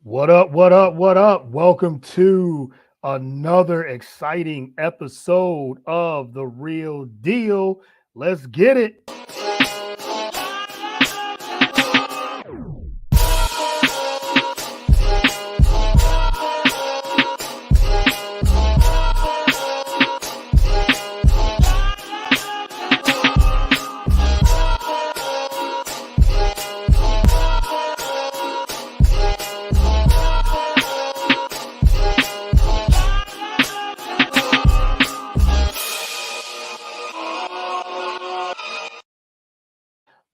What up? What up? What up? Welcome to another exciting episode of The Real Deal. Let's get it.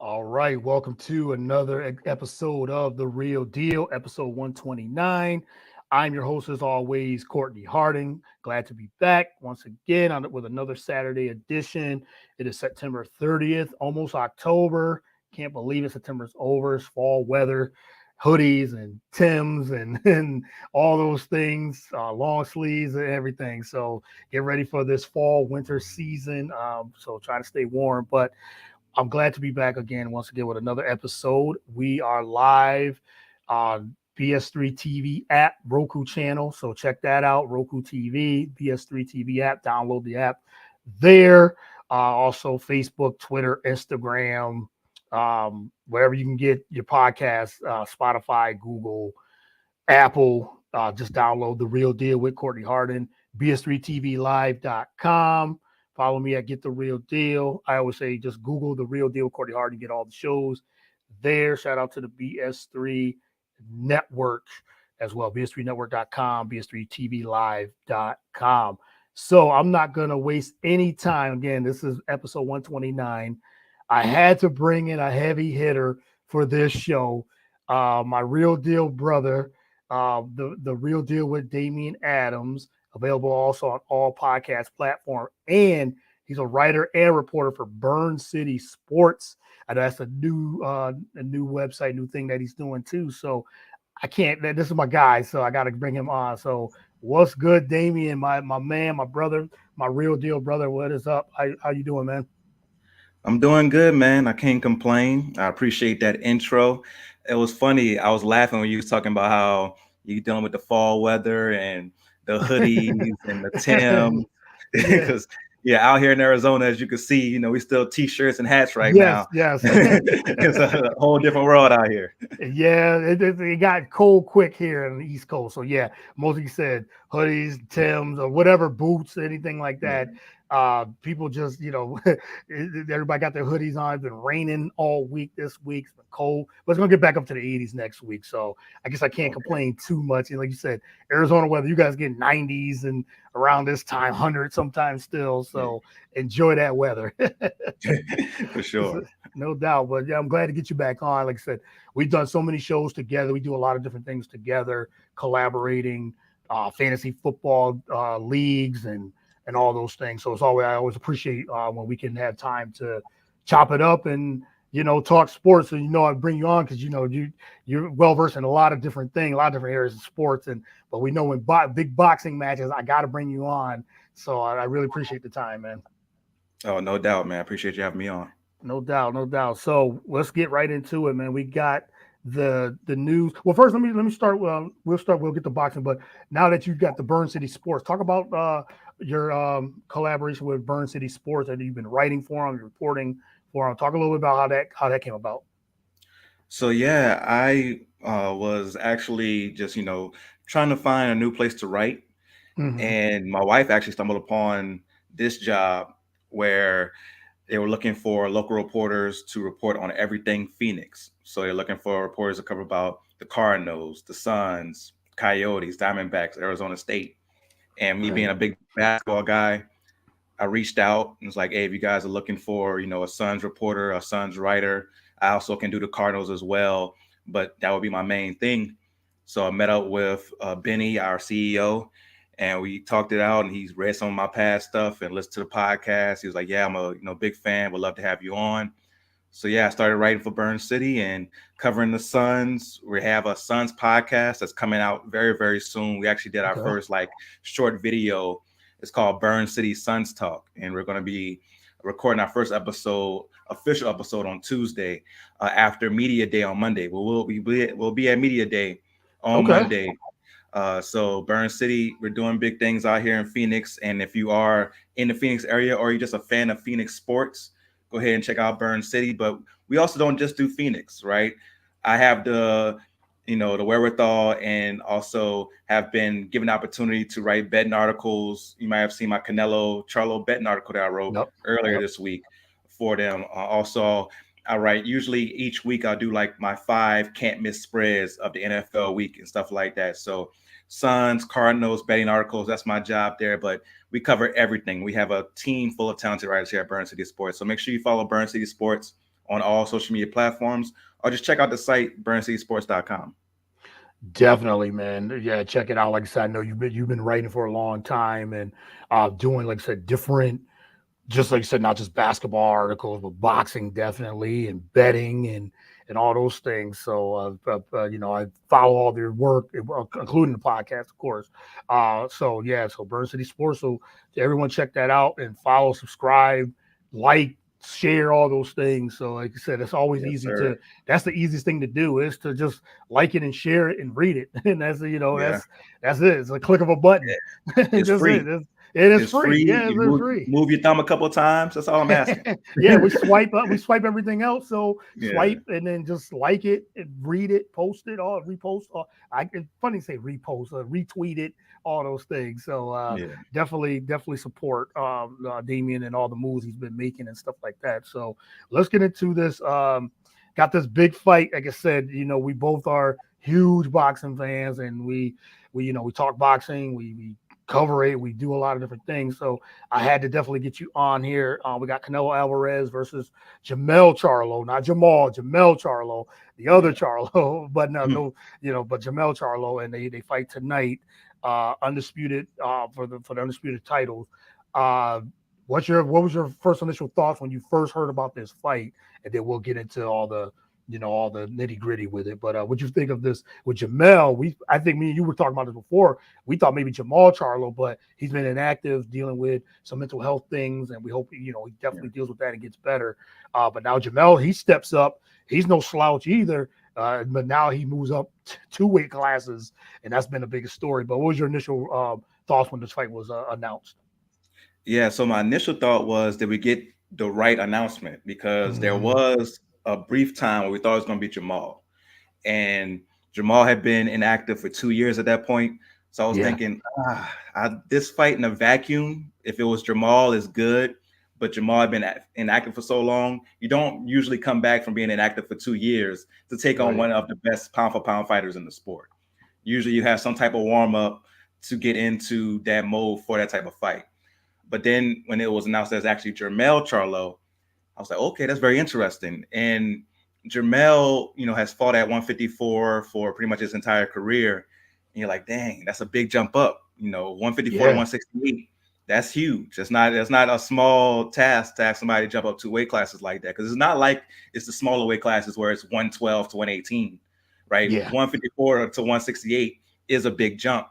All right. Welcome to another episode of The Real Deal, episode 129. I'm your host, as always, Courtney Harding. Glad to be back once again with another Saturday edition. It is September 30th, almost October. Can't believe it. September's over. It's fall weather, hoodies and Tims and all those things, long sleeves and everything. So get ready for this fall winter season. So try to stay warm. But I'm glad to be back again, once again, with another episode. We are live on BS3 TV app, Roku channel. So check that out, Roku TV, BS3 TV app. Download the app there. Also, Facebook, Twitter, Instagram, wherever you can get your podcast, Spotify, Google, Apple. Just download The Real Deal with Courtney Hardin, bs3tvlive.com. Follow me at Get the Real Deal. I always say just Google The Real Deal, Courtney Hardin, get all the shows there. Shout out to the BS3 Network as well, bs3network.com, bs3tvlive.com. So I'm not going to waste any time. Again, this is episode 129. I had to bring in a heavy hitter for this show. My real deal brother, the Real Deal with Damian Adams, available also on all podcast platforms. And he's a writer and reporter for Burn City Sports. And that's a new website, new thing that he's doing too. So I can't. This is my guy, so I got to bring him on. So what's good, Damian? My man, my brother, my real deal brother. What is up? How you doing, man? I'm doing good, man. I can't complain. I appreciate that intro. It was funny. I was laughing when you was talking about how you dealing with the fall weather and the hoodies and the Tim. Yeah. Because out here in Arizona, as you can see, we still t-shirts and hats right Yes. now. Yes. It's a whole different world out here. Yeah, it got cold quick here in the East Coast. So yeah, most of you said hoodies, Tims, or whatever, boots, anything like Yeah. that. People just, everybody got their hoodies on. It's been raining all week this week. It's been cold, but it's gonna get back up to the 80s next week. So I guess I can't Okay. complain too much. And like you said, Arizona weather, you guys get 90s and around this time, 100 sometimes still. Yeah. So enjoy that weather. For sure. No doubt. But yeah, I'm glad to get you back on. Like I said, we've done so many shows together. We do a lot of different things together, collaborating, fantasy football leagues and all those things. So I always appreciate when we can have time to chop it up and talk sports. And I bring you on because you're well versed in a lot of different things, a lot of different areas of sports. But we know when big boxing matches, I got to bring you on. So I really appreciate the time, man. Oh, no doubt, man. I appreciate you having me on. No doubt, no doubt. So let's get right into it, man. We got the news. Well, first let me start. We'll get the boxing, but now that you've got the Burn City Sports, talk about your collaboration with Burn City Sports that you've been writing for them, reporting for them. Talk a little bit about how that came about. So I was actually just trying to find a new place to write, Mm-hmm. and my wife actually stumbled upon this job where they were looking for local reporters to report on everything Phoenix. So they're looking for reporters to cover about the Cardinals, the Suns, Coyotes, Diamondbacks, Arizona State. And me being Right. a big basketball guy, I reached out and was like, hey, if you guys are looking for, a Suns reporter, a Suns writer, I also can do the Cardinals as well, but that would be my main thing. So I met up with Benny, our CEO, and we talked it out, and he's read some of my past stuff and listened to the podcast. He was like, yeah, I'm a big fan, would love to have you on. So I started writing for Burn City and covering the Suns. We have a Suns podcast that's coming out very, very soon. We actually did our Okay. first short video. It's called Burn City Suns Talk, and we're going to be recording our first official episode on Tuesday after Media Day on Monday. We'll be at Media Day on Okay. Monday. So Burn City, we're doing big things out here in Phoenix. And if you are in the Phoenix area or you're just a fan of Phoenix sports, go ahead and check out Burn City. But we also don't just do Phoenix, right? I have the wherewithal and also have been given the opportunity to write betting articles. You might have seen my Canelo Charlo betting article that I wrote Yep. earlier Yep. this week for them. Also, I write usually each week I'll do like my 5 can't miss spreads of the NFL week and stuff like that. So Suns, Cardinals, betting articles, that's my job there. But we cover everything. We have a team full of talented writers here at Burn City Sports. So make sure you follow Burn City Sports on all social media platforms or just check out the site burncitysports.com. Definitely, man. Yeah, check it out. Like I said, I know you've been writing for a long time and doing, like I said, different, just like you said, not just basketball articles, but boxing definitely, and betting and all those things. So I follow all their work, including the podcast, of course. So yeah, so Burn City Sports. So everyone check that out and follow, subscribe, like, share all those things. So like I said, it's always Yes, easy sir. to. That's the easiest thing to do, is to just like it and share it and read it, and Yeah. that's it. It's a click of a button. It's Just free. it is It's free. free. Yeah, You it's free. move your thumb a couple of times. That's all I'm asking. Yeah, we swipe everything else. So Yeah. swipe and then just like it and read it, post it, or repost. Or it's funny to say repost, retweet it, all those things. So Yeah. definitely support Damian and all the moves he's been making and stuff like that. So let's get into this. Got this big fight. Like I said, we both are huge boxing fans, and we talk boxing. We cover it. We do a lot of different things. So I had to definitely get you on here. We got Canelo Alvarez versus Jamel Charlo, not Jamal, Jamel Charlo, the other Yeah. Charlo, but but Jamel Charlo, and they fight tonight, undisputed for the undisputed titles. Uh, what was your first initial thoughts when you first heard about this fight, and then we'll get into all the nitty gritty with it. But what you think of this with Jamel? I think me and you were talking about this before. We thought maybe Jamal Charlo, but he's been inactive, dealing with some mental health things, and we hope he Yeah. definitely deals with that and gets better. But now Jamel, he steps up. He's no slouch either. But now he moves up 2 weight classes, and that's been the biggest story. But what was your initial thoughts when this fight was announced? Yeah. So my initial thought was, did we get the right announcement? Because there Mhm. was a brief time where we thought it was going to be Jamal, and Jamal had been inactive for 2 years at that point. So I was Yeah, thinking, this fight in a vacuum, if it was Jamal, is good. But Jamal had been inactive for so long. You don't usually come back from being inactive for 2 years to take on right. one of the best pound for pound fighters in the sport. Usually you have some type of warm up to get into that mode for that type of fight. But then when it was announced as actually Jermell Charlo, I was like, okay, that's very interesting. And Jermell, has fought at 154 for pretty much his entire career. And you're like, dang, that's a big jump up. 154 to Yeah, 168. That's huge. That's not a small task to have somebody jump up 2 weight classes like that. Because it's not like it's the smaller weight classes where it's 112 to 118, right? yeah, 154 to 168 is a big jump.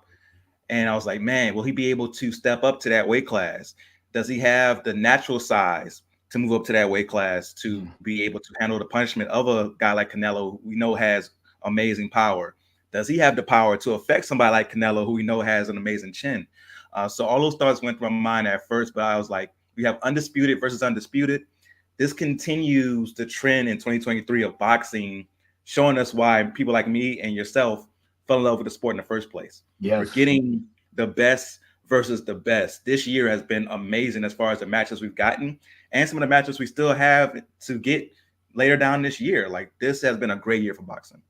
And I was like, man, will he be able to step up to that weight class? Does he have the natural size to move up to that weight class to mm, be able to handle the punishment of a guy like Canelo, who we know has amazing power? Does he have the power to affect somebody like Canelo, who we know has an amazing chin? So all those thoughts went through my mind at first, but I was like, we have undisputed versus undisputed. This continues the trend in 2023 of boxing, showing us why people like me and yourself fell in love with the sport in the first place. We're yes. getting the best versus the best. This year has been amazing as far as the matches we've gotten and some of the matches we still have to get later down this year. Like, this has been a great year for boxing.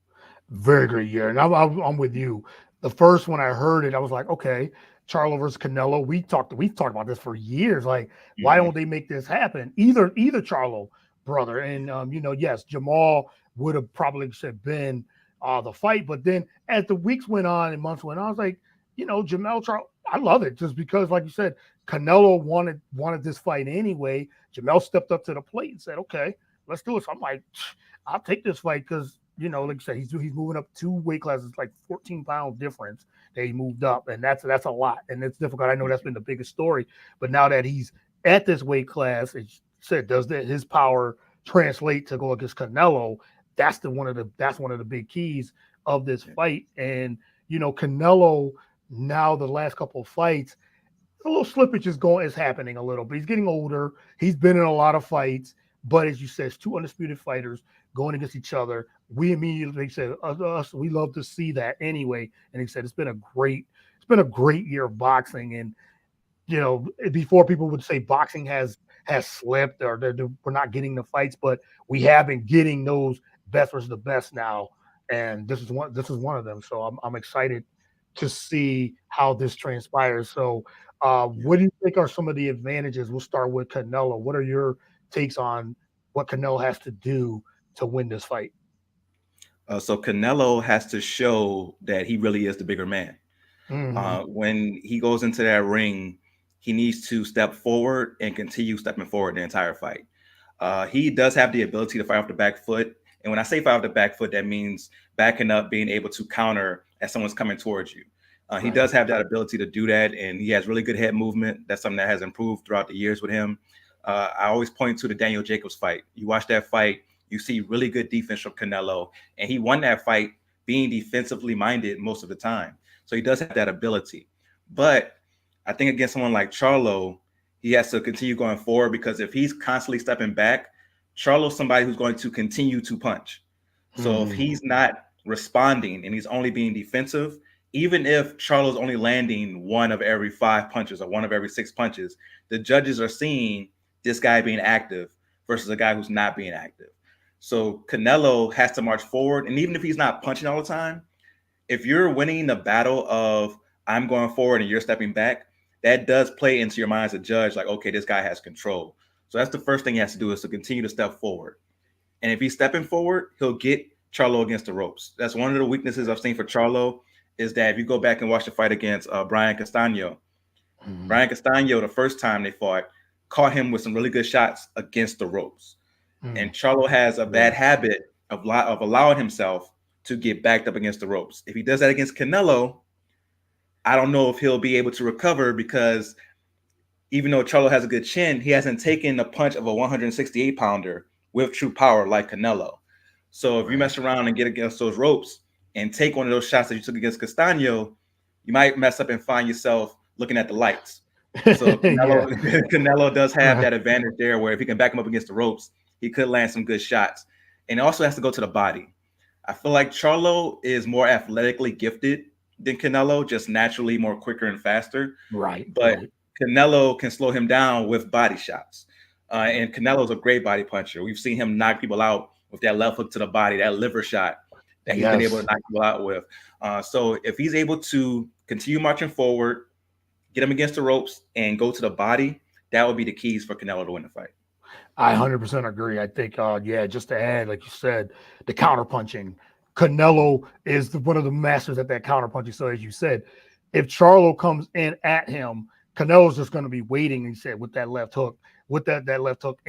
Very great year, and I'm with you. The first when I heard it, I was like, okay, Charlo versus Canelo. We've talked about this for years. Like, why Mhm. don't they make this happen? Either Charlo brother, and yes, Jamal would have probably said been the fight, but then as the weeks went on and months went on, I was like, Jamel Charlo. I love it just because, like you said, Canelo wanted this fight anyway. Jamel stepped up to the plate and said, okay, let's do it. So I'm like, I'll take this fight because like you said, he's moving up 2 weight classes, like 14-pound difference that he moved up, and that's a lot, and it's difficult. I know that's been the biggest story, but now that he's at this weight class, it said does that his power translate to go against Canelo? that's one of the big keys of this fight. And Canelo, now the last couple of fights, a little slippage is happening a little, but he's getting older. He's been in a lot of fights, but as you said, it's two undisputed fighters going against each other. We immediately said us, we love to see that anyway. And he said it's been a great year of boxing. And before people would say boxing has slipped, or we're not getting the fights, but we have been getting those best versus the best now, and this is one of them. So I'm excited to see how this transpires. So, what do you think are some of the advantages? We'll start with Canelo. What are your takes on what Canelo has to do to win this fight? So Canelo has to show that he really is the bigger man. Mm-hmm. When he goes into that ring, he needs to step forward and continue stepping forward the entire fight. He does have the ability to fight off the back foot. And when I say fight off the back foot, that means backing up, being able to counter as someone's coming towards you. He does have that ability to do that, and he has really good head movement. That's something that has improved throughout the years with him. I always point to the Daniel Jacobs fight. You watch that fight, you see really good defense from Canelo, and he won that fight being defensively minded most of the time. So he does have that ability. But I think against someone like Charlo, he has to continue going forward, because if he's constantly stepping back, Charlo's somebody who's going to continue to punch. So if he's not responding and he's only being defensive, even if Charlo's only landing one of every 5 punches or one of every 6 punches, the judges are seeing this guy being active versus a guy who's not being active. So Canelo has to march forward. And even if he's not punching all the time, if you're winning the battle of I'm going forward and you're stepping back, that does play into your mind as a judge, like, okay, this guy has control. So that's the first thing he has to do, is to continue to step forward. And if he's stepping forward, he'll get Charlo against the ropes. That's one of the weaknesses I've seen for Charlo, is that if you go back and watch the fight against Brian Castano, Brian Castano, the first time they fought, caught him with some really good shots against the ropes. And Charlo has a bad habit of allowing himself to get backed up against the ropes. If he does that against Canelo, I don't know if he'll be able to recover, because even though Charlo has a good chin, he hasn't taken a punch of a 168-pounder with true power like Canelo. So if you mess around and get against those ropes and take one of those shots that you took against Castano, you might mess up and find yourself looking at the lights. So Canelo does have that advantage there, where if he can back him up against the ropes, he could land some good shots. And it also has to go to the body. I feel like Charlo is more athletically gifted than Canelo, just naturally more quicker and faster. But Canelo can slow him down with body shots. And Canelo's a great body puncher. We've seen him knock people out with that left hook to the body, that liver shot that he's been able to knock people out with. So if he's able to continue marching forward, get him against the ropes, and go to the body, that would be the keys for Canelo to win the fight. I 100% agree. I think, just to add, like you said, the counter punching. Canelo is one of the masters at that counter punching. So as you said, if Charlo comes in at him, Canelo's just going to be waiting, he said, with that left hook, and that left hook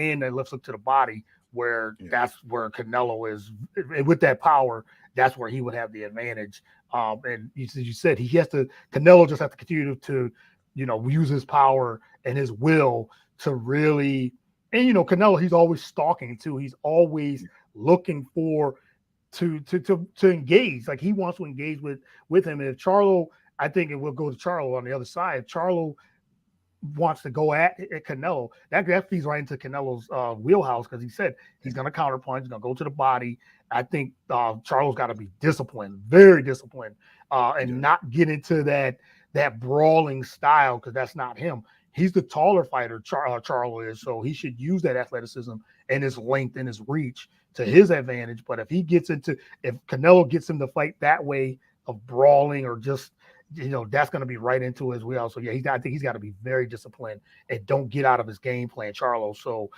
to the body, where that's where Canelo is. With that power, that's where he would have the advantage. And as you said, Canelo just has to continue to, use his power and his will to really, and Canelo, he's always stalking too. He's always looking for to engage. Like, he wants to engage with him. And if Charlo, I think it will go to Charlo on the other side. If Charlo wants to go at Canelo, that feeds right into Canelo's wheelhouse, because he said he's going to counterpunch, he's going to go to the body. I think Charlo's got to be disciplined, very disciplined, and not get into that brawling style, because that's not him. He's the taller fighter, Charlo is, so he should use that athleticism and his length and his reach to his advantage. But if Canelo gets him to fight that way of brawling, or just, that's going to be right into his wheelhouse. So I think he's got to be very disciplined and don't get out of his game plan, Charlo. So,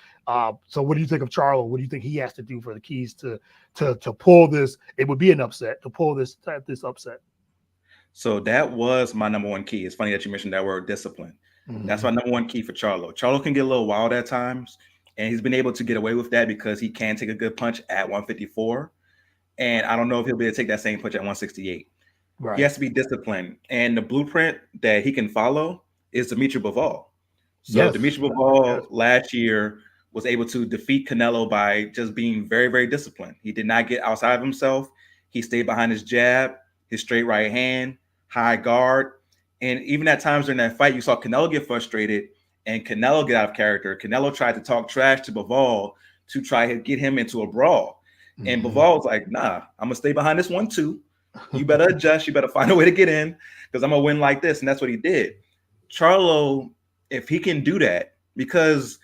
what do you think of Charlo? What do you think he has to do for the keys to pull this? It would be an upset, to pull this upset. So that was my number one key. It's funny that you mentioned that word, discipline. That's my number one key for Charlo. Charlo can get a little wild at times, and he's been able to get away with that because he can take a good punch at 154. And I don't know if he'll be able to take that same punch at 168. Right. He has to be disciplined. And the blueprint that he can follow is Dimitri Bivol. So Dimitri Bivol last year was able to defeat Canelo by just being very, very disciplined. He did not get outside of himself. He stayed behind his jab, his straight right hand, high guard. And even at times during that fight, you saw Canelo get frustrated and Canelo get out of character. Canelo tried to talk trash to Bivol to try to get him into a brawl. And Bivol was like, nah, I'm going to stay behind this one too. You better adjust. You better find a way to get in because I'm going to win like this. And that's what he did. Charlo, if he can do that, because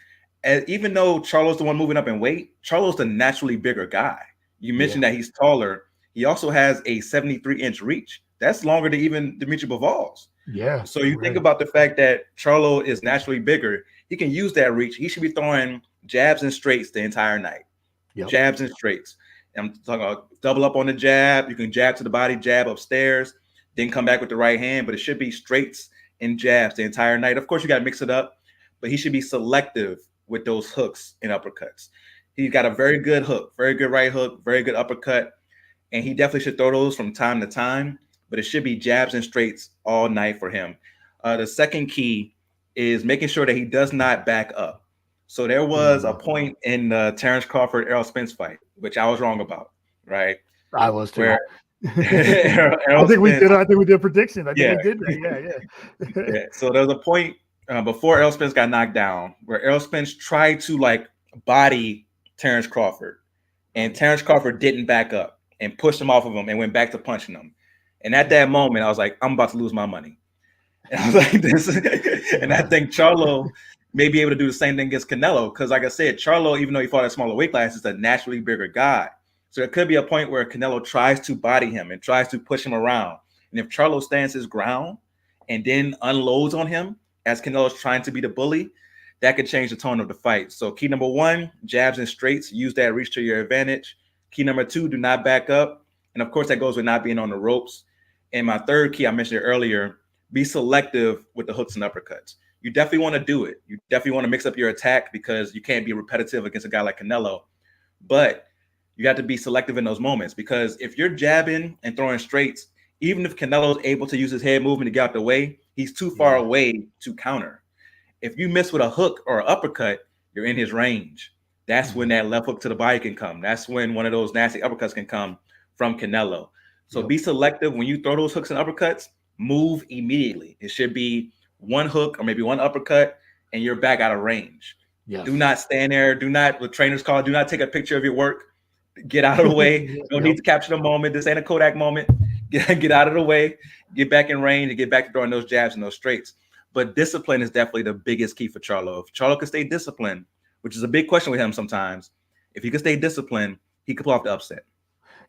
even though Charlo's the one moving up in weight, Charlo's the naturally bigger guy. You mentioned that he's taller. He also has a 73-inch reach. That's longer than even Dimitri Bivol's. Yeah. So you think about the fact that Charlo is naturally bigger. He can use that reach. He should be throwing jabs and straights the entire night. Jabs and straights. I'm talking about double up on the jab. You can jab to the body, jab upstairs, then come back with the right hand. But it should be straights and jabs the entire night. Of course, you got to mix it up, but he should be selective with those hooks and uppercuts. He's got a very good hook, very good right hook, very good uppercut, and he definitely should throw those from time to time, but it should be jabs and straights all night for him. The second key is making sure that he does not back up. So there was a point in the Terrence Crawford Errol Spence fight, which I was wrong about, right? I was too. Where I think we did a prediction. I think we did that. Yeah. So there was a point before Errol Spence got knocked down where Errol Spence tried to like body Terrence Crawford, and Terrence Crawford didn't back up and pushed him off of him and went back to punching him. And at that moment, I was like, I'm about to lose my money. And I was like, this, and I think Charlo may be able to do the same thing against Canelo because, like I said, Charlo, even though he fought at smaller weight class, is a naturally bigger guy. So there could be a point where Canelo tries to body him and tries to push him around. And if Charlo stands his ground and then unloads on him as Canelo's trying to be the bully, that could change the tone of the fight. So key number one, jabs and straights, use that reach to your advantage. Key number two, do not back up. And of course, that goes with not being on the ropes. And my third key, I mentioned it earlier, be selective with the hooks and uppercuts. You definitely want to do it. You definitely want to mix up your attack because you can't be repetitive against a guy like Canelo. But you have to be selective in those moments because if you're jabbing and throwing straights, even if Canelo's able to use his head movement to get out the way, he's too far away to counter. If you miss with a hook or an uppercut, you're in his range. That's when that left hook to the body can come. That's when one of those nasty uppercuts can come from Canelo. So be selective when you throw those hooks and uppercuts, move immediately. It should be one hook or maybe one uppercut and you're back out of range. Yes. Do not stand there. Do not, what trainers call it, do not take a picture of your work. Get out of the way. Don't need to capture the moment. This ain't a Kodak moment. Get out of the way. Get back in range and get back to throwing those jabs and those straights. But discipline is definitely the biggest key for Charlo. If Charlo can stay disciplined, which is a big question with him sometimes, if he can stay disciplined, he could pull off the upset.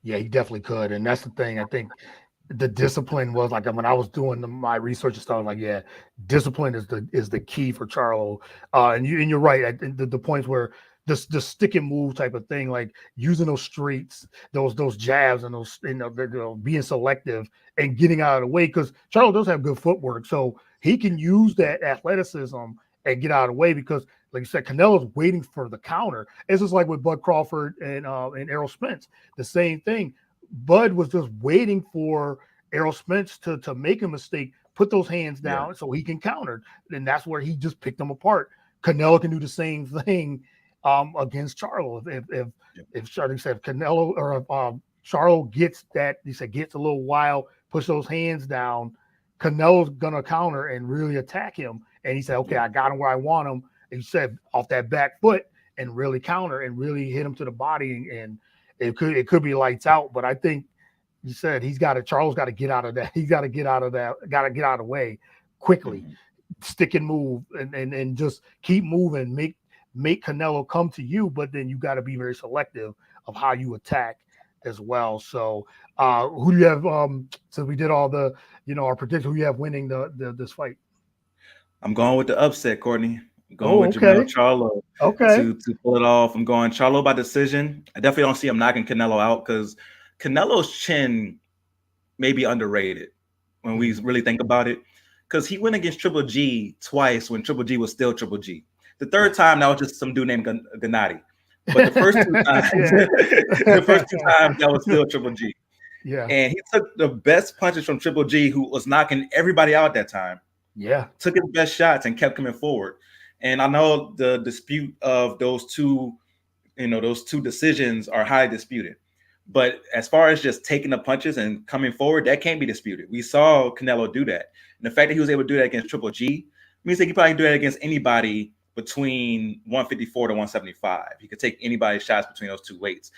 Yeah, he definitely could. And that's the thing. I think the discipline was like when I was doing my research and stuff, I was like, yeah, discipline is the key for Charlo. And you're right. The points where the stick and move type of thing, like using those streets, those jabs, and those being selective and getting out of the way because Charlo does have good footwork, so he can use that athleticism and get out of the way because, like you said, Canelo's waiting for the counter. It's just like with Bud Crawford and Errol Spence, the same thing. Bud was just waiting for Errol Spence to make a mistake, put those hands down so he can counter, and that's where he just picked them apart. Canelo can do the same thing against Charlo. If Charlo said Canelo or Charlo gets a little wild, push those hands down, Canelo's gonna counter and really attack him. And he said, okay, I got him where I want him. And he said off that back foot and really counter and really hit him to the body. And it could be lights out. But I think you said Charlo's got to get out of that. He's got to get out of the way quickly, stick and move and just keep moving, make Canelo come to you, but then you got to be very selective of how you attack as well. So who do you have so we did all the our prediction, who you have winning this fight? I'm going with the upset, Courtney. I'm going with Jamel Charlo to pull it off. I'm going Charlo by decision. I definitely don't see him knocking Canelo out because Canelo's chin may be underrated when we really think about it because he went against Triple G twice when Triple G was still Triple G. The third time, that was just some dude named Gennady. But the first two times, that was still Triple G. Yeah. And he took the best punches from Triple G, who was knocking everybody out at that time. Yeah. Took his best shots and kept coming forward. And I know the dispute of those two decisions are highly disputed. But as far as just taking the punches and coming forward, that can't be disputed. We saw Canelo do that. And the fact that he was able to do that against Triple G means that he probably can do that against anybody between 154 to 175. He could take anybody's shots between those two weights.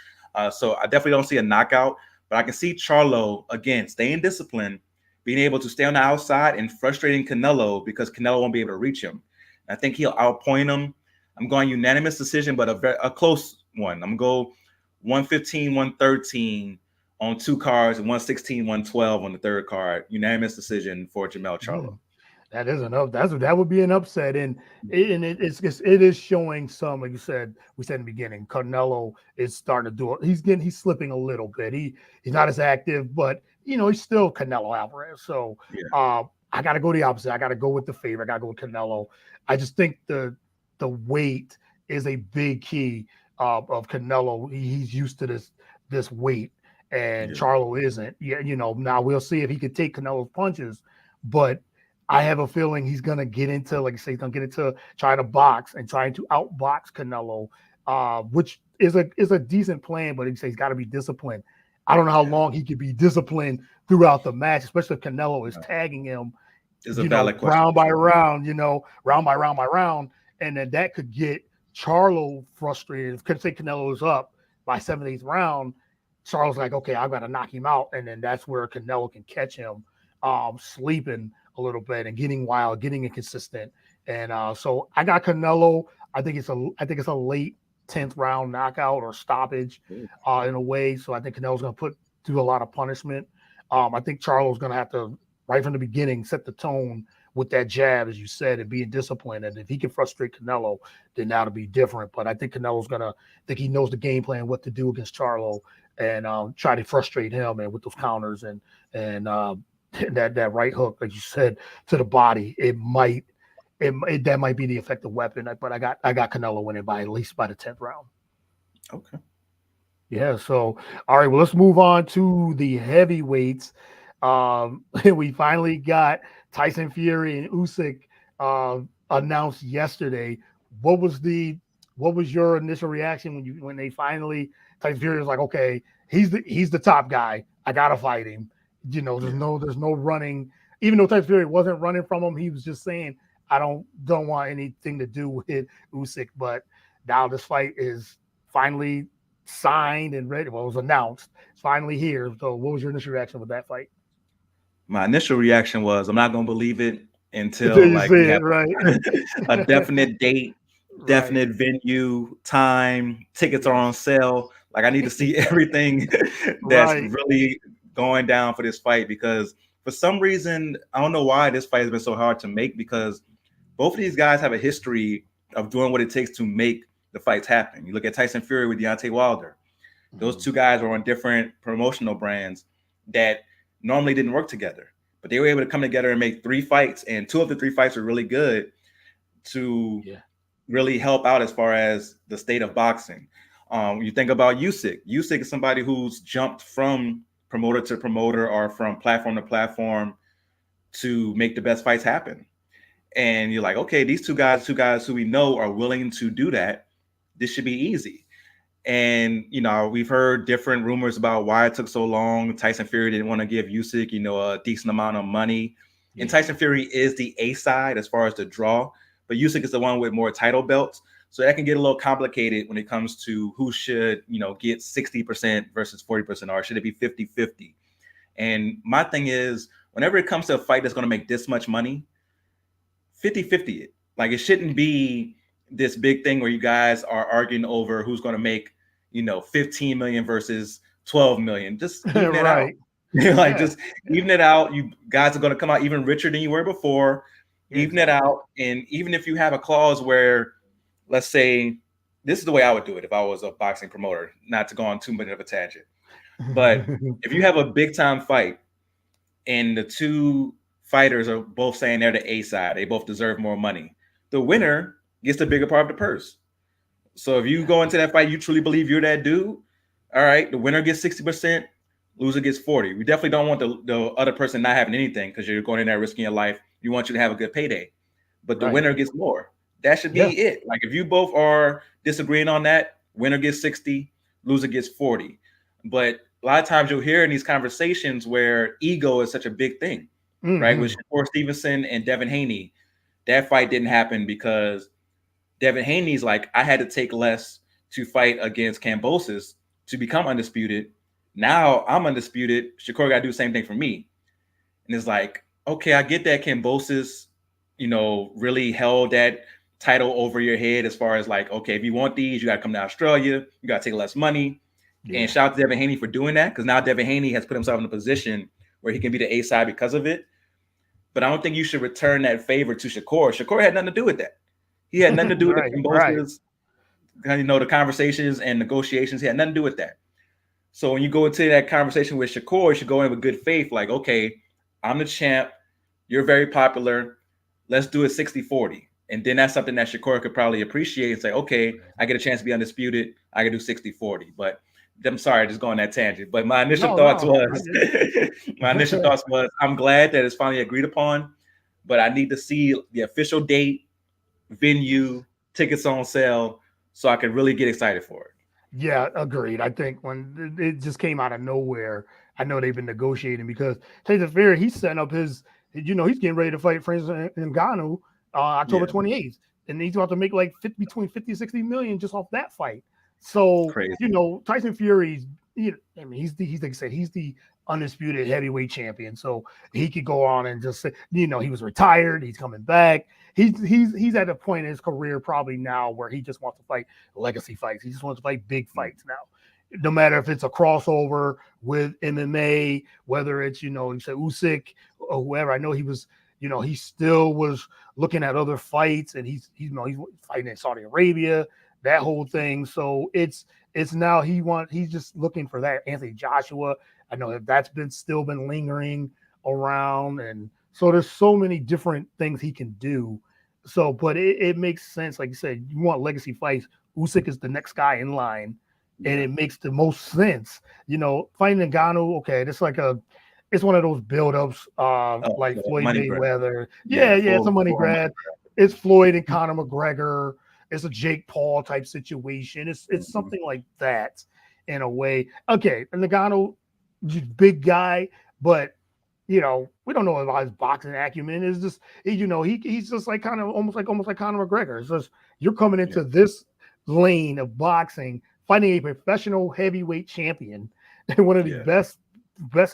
So I definitely don't see a knockout, but I can see Charlo, again, staying disciplined, being able to stay on the outside and frustrating Canelo because Canelo won't be able to reach him. I think he'll outpoint him. I'm going unanimous decision, but a close one. I'm going to go 115, 113 on two cards, and 116, 112 on the third card. Unanimous decision for Jermell Charlo. That is enough. That would be an upset, and it is showing some, like you said, we said in the beginning, Canelo is starting to do it. He's slipping a little bit. He's not as active, but he's still Canelo Alvarez. So I got to go the opposite. I got to go with the favorite. I got to go with Canelo. I just think the weight is a big key of Canelo. He's used to this weight, and Charlo isn't. Yeah, now we'll see if he could take Canelo's punches, but I have a feeling he's gonna get into, like I say, he's gonna get into trying to box and trying to outbox Canelo, which is a decent plan, but he's got to be disciplined. I don't know how long he could be disciplined throughout the match, especially if Canelo is tagging him, is a valid question. Round by round, round by round by round, and then that could get Charlo frustrated. Could say Canelo is up by 7th, 8th round. Charlo's like, okay, I've got to knock him out, and then that's where Canelo can catch him sleeping a little bit and getting wild, getting inconsistent. And so I got Canelo. I think it's a late 10th round knockout or stoppage in a way. So I think Canelo's going to do a lot of punishment. I think Charlo's going to have to, right from the beginning, set the tone with that jab, as you said, and being disciplined. And if he can frustrate Canelo, then that'll be different. But I think Canelo's think he knows the game plan, what to do against Charlo, and try to frustrate him and with those counters and that right hook, like you said, to the body. That might be the effective weapon. But I got Canelo winning by at least by the 10th round. Okay. Yeah. So all right. Well, let's move on to the heavyweights. We finally got Tyson Fury and Usyk announced yesterday. What was your initial reaction when they finally, Tyson Fury was like, okay, he's the top guy. I gotta fight him. There's no running. Even though Tyson Fury wasn't running from him, he was just saying, I don't want anything to do with Usyk. But now this fight is finally signed and ready. Well, it was announced. It's finally here. So what was your initial reaction with that fight? My initial reaction was, I'm not going to believe it until we have a definite date, definite venue, time, tickets are on sale. Like, I need to see everything that's really going down for this fight, because for some reason, I don't know why this fight has been so hard to make, because both of these guys have a history of doing what it takes to make the fights happen. You look at Tyson Fury with Deontay Wilder. Those two guys were on different promotional brands that normally didn't work together, but they were able to come together and make 3 fights, and 2 of the 3 fights were really good to really help out as far as the state of boxing. You think about Usyk. Usyk is somebody who's jumped from promoter to promoter or from platform to platform to make the best fights happen. And you're like, okay, these two guys who we know are willing to do that. This should be easy. And, we've heard different rumors about why it took so long. Tyson Fury didn't want to give Usyk, a decent amount of money. And Tyson Fury is the A side as far as the draw, but Usyk is the one with more title belts. So that can get a little complicated when it comes to who should, get 60% versus 40%, or should it be 50-50? And my thing is, whenever it comes to a fight that's going to make this much money, 50-50 it. Like, it shouldn't be this big thing where you guys are arguing over who's going to make, 15 million versus 12 million. Just even it out. Just even it out. You guys are going to come out even richer than you were before. Even it out. And even if you have a clause where, let's say, this is the way I would do it if I was a boxing promoter, not to go on too much of a tangent. But if you have a big time fight and the two fighters are both saying they're the A side, they both deserve more money, the winner gets the bigger part of the purse. So if you go into that fight, you truly believe you're that dude, all right, the winner gets 60%, loser gets 40%. We definitely don't want the other person not having anything, because you're going in there risking your life. You want you to have a good payday. But the winner gets more. That should be it. Like if you both are disagreeing on that, winner gets 60, loser gets 40. But a lot of times you'll hear in these conversations where ego is such a big thing, right? With Shakur Stevenson and Devin Haney, that fight didn't happen because Devin Haney's like, I had to take less to fight against Kambosos to become undisputed. Now I'm undisputed. Shakur got to do the same thing for me. And it's like, okay, I get that Kambosos, really held that title over your head as far as like, okay, if you want these, you got to come to Australia. You got to take less money. Yeah. And shout out to Devin Haney for doing that, because now Devin Haney has put himself in a position where he can be the A side because of it. But I don't think you should return that favor to Shakur. Shakur had nothing to do with that. He had nothing to do with the Kambosos, the conversations and negotiations. He had nothing to do with that. So when you go into that conversation with Shakur, you should go in with good faith. Like, okay, I'm the champ. You're very popular. Let's do it 60-40. And then that's something that Shakur could probably appreciate and say, okay, I get a chance to be undisputed. I can do 60-40. But I'm sorry, just going that tangent. But my initial thoughts was, I'm glad that it's finally agreed upon, but I need to see the official date, venue, tickets on sale, so I can really get excited for it. Yeah, agreed. I think when it just came out of nowhere, I know they've been negotiating because Taylor Fair, he's setting up his, he's getting ready to fight Francis Ngannou October 28th. And he's about to make like between 50 and 60 million just off that fight. So, crazy. Tyson Fury's, he's like I said, he's the undisputed heavyweight champion. So he could go on and just say, he was retired. He's coming back. He's at a point in his career probably now where he just wants to fight legacy fights. He just wants to fight big fights now. No matter if it's a crossover with MMA, whether it's, you said Usyk or whoever. I know he was, he still was looking at other fights, and he's fighting in Saudi Arabia, that whole thing. So it's now he's just looking for that. Anthony Joshua, I know that's still been lingering around, and so there's so many different things he can do. So, but it makes sense. Like you said, you want legacy fights. Usyk is the next guy in line, and it makes the most sense. Fighting Ngannou, okay, it's one of those buildups, like Floyd Mayweather. It's a money grab. It's Floyd and Conor McGregor. It's a Jake Paul type situation. It's something like that in a way. Okay, and Ngannou, big guy, but we don't know about his boxing acumen. Is just he's just like kind of almost like Conor McGregor. It's just you're coming into this lane of boxing, fighting a professional heavyweight champion, and one of the best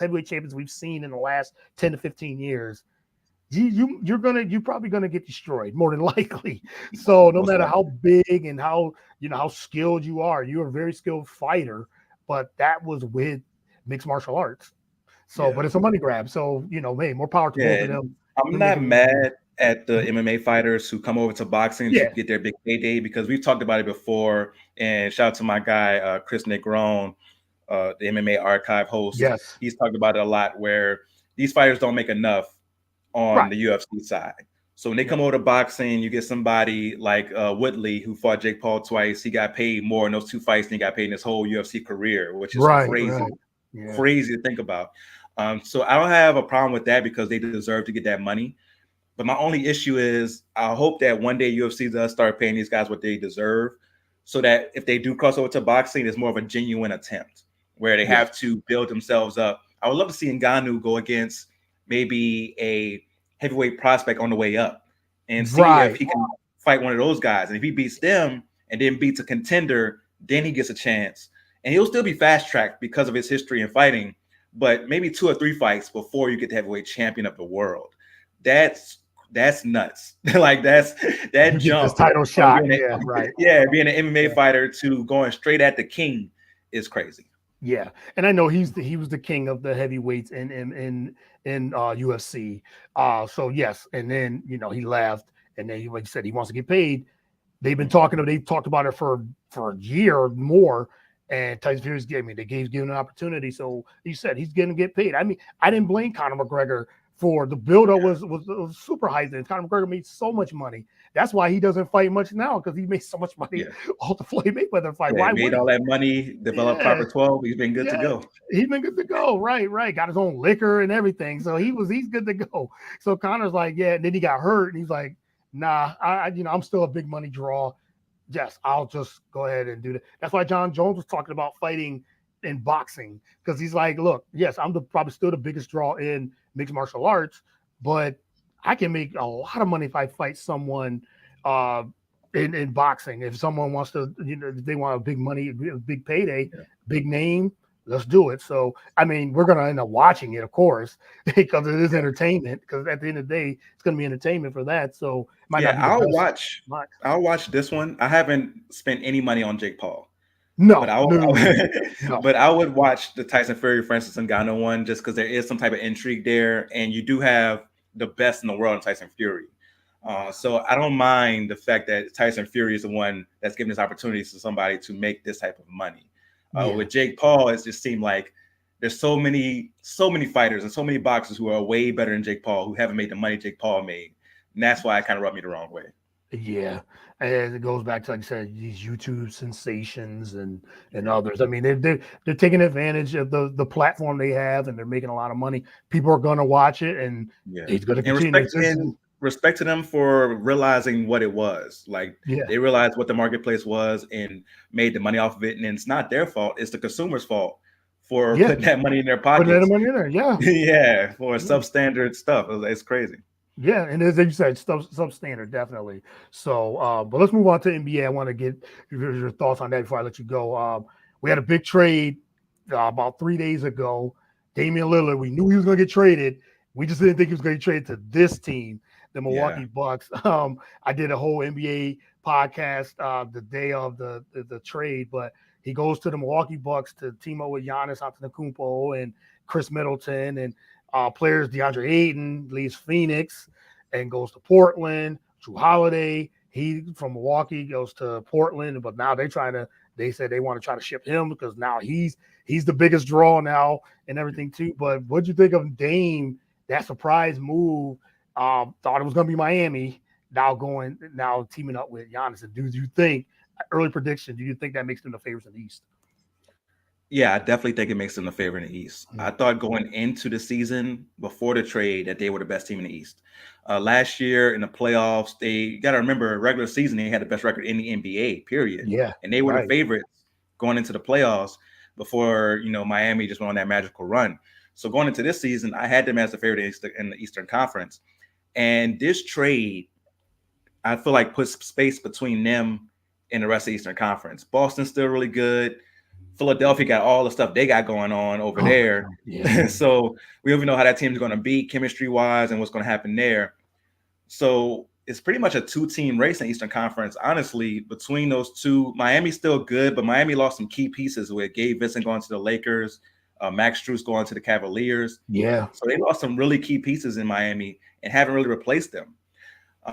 heavyweight champions we've seen in the last 10 to 15 years. You're probably gonna get destroyed more than likely. So no matter how big and how how skilled you are, you're a very skilled fighter, but that was with mixed martial arts. So, but it's a money grab. So, hey, more power to both of them. I'm not mad at the MMA fighters who come over to boxing to get their big payday, because we've talked about it before. And shout out to my guy, Chris Negron, the MMA archive host. Yes. He's talked about it a lot, where these fighters don't make enough on the UFC side. So when they come over to boxing, you get somebody like Woodley, who fought Jake Paul twice. He got paid more in those two fights than he got paid in his whole UFC career, which is crazy to think about. So I don't have a problem with that, because they deserve to get that money. But my only issue is, I hope that one day UFC does start paying these guys what they deserve, so that if they do cross over to boxing, it's more of a genuine attempt where they have to build themselves up. I would love to see Ngannou go against maybe a heavyweight prospect on the way up and see if he can fight one of those guys. And if he beats them and then beats a contender, then he gets a chance. And he'll still be fast-tracked because of his history in fighting, but maybe 2 or 3 fights before you get the heavyweight champion of the world. That's nuts. Like that jump. This title shot. Being an MMA fighter to going straight at the king is crazy. Yeah, and I know he was the king of the heavyweights in UFC. So yes, and then he left, and then like you said, he wants to get paid. They've talked about it for a year or more. And Tyson Fury's they gave him an opportunity. So he said he's going to get paid. I mean, I didn't blame Conor McGregor for the build-up was super high. Then Conor McGregor made so much money. That's why he doesn't fight much now, because he made so much money off the Floyd Mayweather fight. Why he made all that money, developed proper 12. He's been good to go. He's been good to go. Right. Got his own liquor and everything. So he's good to go. So Conor's like, and then he got hurt, and he's like, Nah, I'm still a big money draw. Yes, I'll just go ahead and do that. That's why John Jones was talking about fighting in boxing, because he's like, look, yes, I'm probably still the biggest draw in mixed martial arts, but I can make a lot of money if I fight someone uh, in boxing. If someone wants to, if they want a big money, a big payday, Yeah. big name, let's do it. So, I mean, we're going to end up watching it, of course, because it is entertainment. Because at the end of the day, it's going to be entertainment for that. So, it might not Yeah, be the best. I'll watch this one. I haven't spent any money on Jake Paul, but No, no, no. but I would watch the Tyson Fury Francis Ngannou one just because there is some type of intrigue there, and you do have the best in the world in Tyson Fury. So I don't mind the fact that Tyson Fury is the one that's giving this opportunity to somebody to make this type of money. With Jake Paul, it just seemed like there's so many fighters and so many boxers who are way better than Jake Paul who haven't made the money Jake Paul made. And that's why it kind of rubbed me the wrong way. Yeah, and it goes back to, like I said, these YouTube sensations and others. I mean, they're taking advantage of the platform they have, and they're making a lot of money. People are going to watch it, and it's going to continue. Respect to them for realizing what it was. Like, Yeah, they realized what the marketplace was and made the money off of it. And it's not their fault; it's the consumer's fault for putting that money in their pockets. Putting that money in there, yeah, yeah, for substandard stuff. It's crazy. Yeah, and as you said, substandard, definitely. So, but let's move on to NBA. I want to get your thoughts on that before I let you go. We had a big trade about 3 days ago. Damian Lillard, we knew he was going to get traded. We just didn't think he was going to get traded to this team, the Milwaukee Bucks. I did a whole NBA podcast the day of the trade, but he goes to the Milwaukee Bucks to team up with Giannis Antetokounmpo and Chris Middleton and players. DeAndre Ayton leaves Phoenix and goes to Portland. Drew Holiday, he from Milwaukee goes to Portland, but now they said they want to try to ship him because now he's the biggest draw now and everything too. But what'd you think of Dame? That surprise move. Thought it was going to be Miami. Now teaming up with Giannis. And do you think, early prediction, do you think that makes them the favorites in the East? Yeah, I definitely think it makes them the favorite in the East. I thought going into the season before the trade that they were the best team in the East. Last year in the playoffs, you got to remember, regular season, they had the best record in the NBA, period. Yeah. And they were the favorites going into the playoffs before, Miami just went on that magical run. So going into this season, I had them as the favorite in the Eastern Conference. And this trade, I feel like, puts space between them and the rest of the Eastern Conference. Boston's still really good. Philadelphia got all the stuff they got going on over there. Yeah. So we don't even know how that team's going to be chemistry-wise and what's going to happen there. So it's pretty much a two-team race in the Eastern Conference. Honestly, between those two, Miami's still good, but Miami lost some key pieces with Gabe Vincent going to the Lakers, Max Strus going to the Cavaliers. Yeah. So they lost some really key pieces in Miami and haven't really replaced them.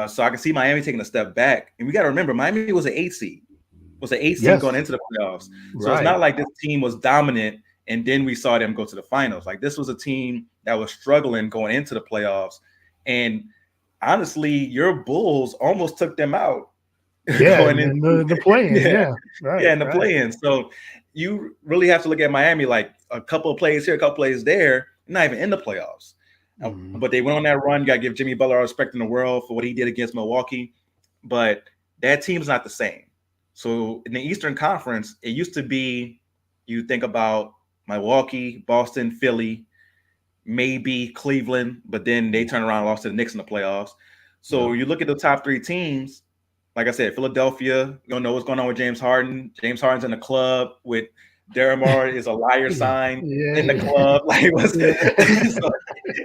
So I can see Miami taking a step back. And we got to remember, Miami was an 8 seed. Going into the playoffs. So it's not like this team was dominant and then we saw them go to the finals. Like, this was a team that was struggling going into the playoffs. And honestly, your Bulls almost took them out. Yeah, going in the play-in. In the play-in. So you really have to look at Miami like a couple of plays here, a couple of plays there, not even in the playoffs. But they went on that run. You got to give Jimmy Butler all respect in the world for what he did against Milwaukee. But that team's not the same. So in the Eastern Conference, it used to be, you think about Milwaukee, Boston, Philly, maybe Cleveland, but then they turned around and lost to the Knicks in the playoffs. So you look at the top three teams, like I said, Philadelphia, you don't know what's going on with James Harden. James Harden's in the club with Deramar is a liar sign in the club. So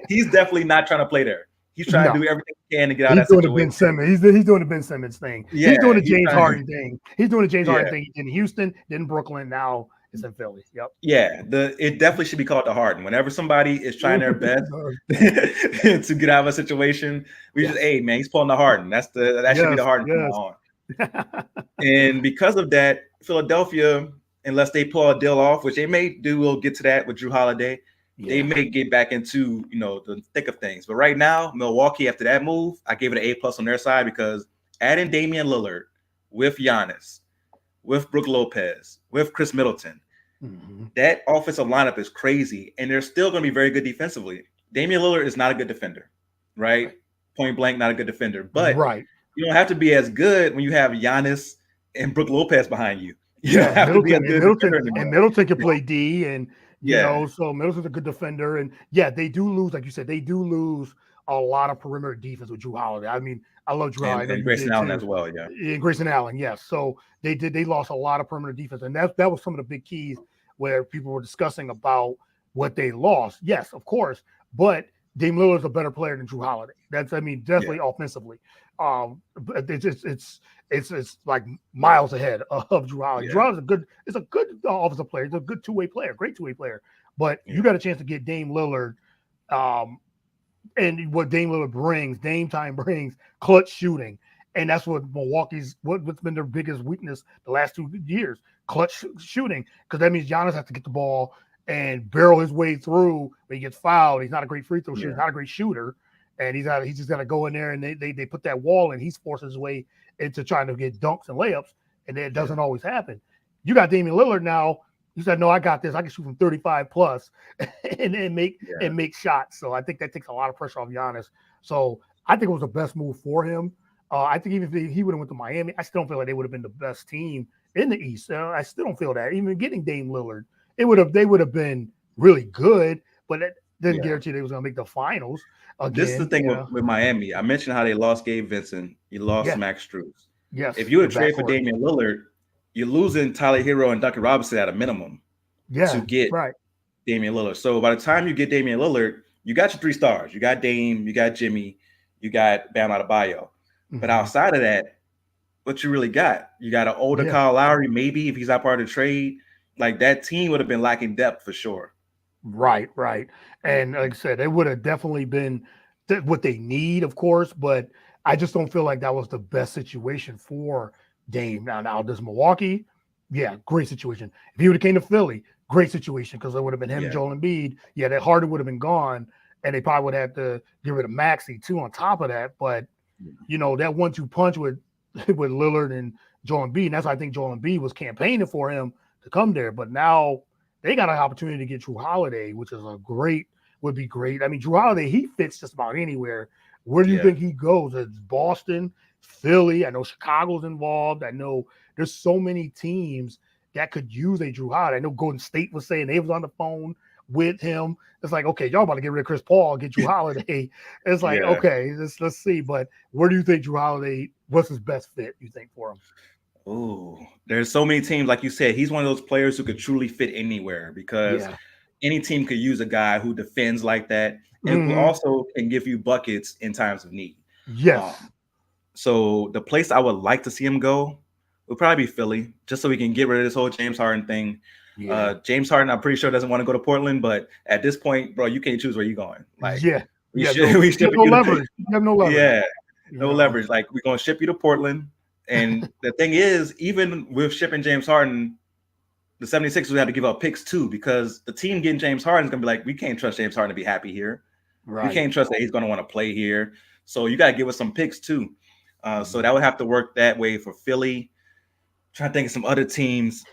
he's definitely not trying to play there. He's trying to do everything he can to get out of that situation. He's doing the Ben Simmons thing. Yeah, he's doing the James Harden thing. He's doing the James Harden thing in Houston, then Brooklyn, now it's in Philly. Yep. Yeah, it definitely should be called the Harden. Whenever somebody is trying their best to get out of a situation, we just, hey man, he's pulling the Harden. That should be the Harden from on. And because of that, Philadelphia, unless they pull a deal off, which they may do, we'll get to that with Drew Holiday. They may get back into, the thick of things. But right now, Milwaukee, after that move, I gave it an A+ on their side because adding Damian Lillard with Giannis, with Brook Lopez, with Chris Middleton, that offensive lineup is crazy. And they're still going to be very good defensively. Damian Lillard is not a good defender, right? Point blank, not a good defender. But You don't have to be as good when you have Giannis and Brook Lopez behind you. You don't Yeah, have to be a Middleton good defender and anymore. Middleton can play D, and Yeah, so Middleton's a good defender. And yeah, they do lose, like you said, they do lose a lot of perimeter defense with Drew Holiday. I mean, I love Drew Holiday. I know and you Grayson did Allen as too. well. Yeah, And Grayson Allen, yes. So they lost a lot of perimeter defense, and that was some of the big keys where people were discussing about what they lost. Yes, of course, but Dame Lillard's a better player than Drew Holiday. That's, I mean, yeah, definitely offensively. But it's like miles ahead of Drew Holiday. Drew yeah, Holiday's a good offensive player. He's a good two-way player, great two-way player. But you yeah, got a chance to get Dame Lillard, um, and what Dame Lillard brings, Dame time brings clutch shooting. And that's what what's been their biggest weakness the last 2 years, clutch shooting. Because that means Giannis has to get the ball and barrel his way through when he gets fouled. He's not a great free throw shooter, yeah, he's not a great shooter. And he's just got to go in there and they put that wall and he's forcing his way into trying to get dunks and layups. And it yeah, doesn't always happen. You got Damian Lillard now. He said, "No, I got this. I can shoot from 35 plus and yeah, make shots." So I think that takes a lot of pressure off Giannis. So I think it was the best move for him. I think even if he would have went to Miami, I still don't feel like they would have been the best team in the East. I still don't feel that. Even getting Dame Lillard, they would have been really good, but it didn't yeah. guarantee they was going to make the finals This is the again. thing with Miami. I mentioned how they lost Gabe Vincent. You lost Yeah, Max Strus. If yes, you the would trade for backcourt. Damian Lillard, you're losing Tyler Hero and Duncan Robinson at a minimum to Yeah, get right. Damian Lillard. So by the time you get Damian Lillard, you got your 3 stars. You got Dame, you got Jimmy, you got Bam Adebayo. But Mm-hmm. outside of that, what you really got? You got an older Yeah. Kyle Lowry, maybe if he's not part of the trade. Like that team would have been lacking depth for sure. Right, right. And like I said, it would have definitely been what they need, of course, but I just don't feel like that was the best situation for Dame. Now does Milwaukee? Yeah, great situation. If he would have came to Philly, great situation because it would have been him and Yeah, Joel Embiid. Yeah, that Harden would have been gone, and they probably would have had to get rid of Maxey too on top of that. But that 1-2 punch with with Lillard and Joel Embiid, and that's why I think Joel Embiid was campaigning for him to come there. But now they got an opportunity to get Drew Holiday, which is would be great. I mean, Drew Holiday, he fits just about anywhere. Where do you yeah, think he goes? It's Boston, Philly. I know Chicago's involved. I know there's so many teams that could use a Drew Holiday. I know Golden State was saying they was on the phone with him. It's like, okay, y'all about to get rid of Chris Paul, get Drew Holiday. It's like, yeah. okay, let's see. But where do you think Drew Holiday? What's his best fit? You think for him? Ooh, there's so many teams. Like you said, he's one of those players who could truly fit anywhere because Yeah. any team could use a guy who defends like that and who Mm-hmm. also can give you buckets in times of need. Yes. Um, so the place I would like to see him go would probably be Philly, just so we can get rid of this whole James Harden thing. Yeah. James Harden, I'm pretty sure doesn't want to go to Portland, but at this point, bro, you can't choose where you're going. Like Yeah. we Yeah. should, No, we you have shipping no you to, leverage. You have no leverage. yeah, You no know. leverage. Like we're gonna ship you to Portland. And the thing is, even with shipping James Harden, the 76ers would have to give up picks too, because the team getting James Harden is gonna be like, we can't trust James Harden to be happy here. We Right. can't trust that he's gonna want to play here. So you gotta give us some picks too. So that would have to work that way for Philly. Trying to think of some other teams.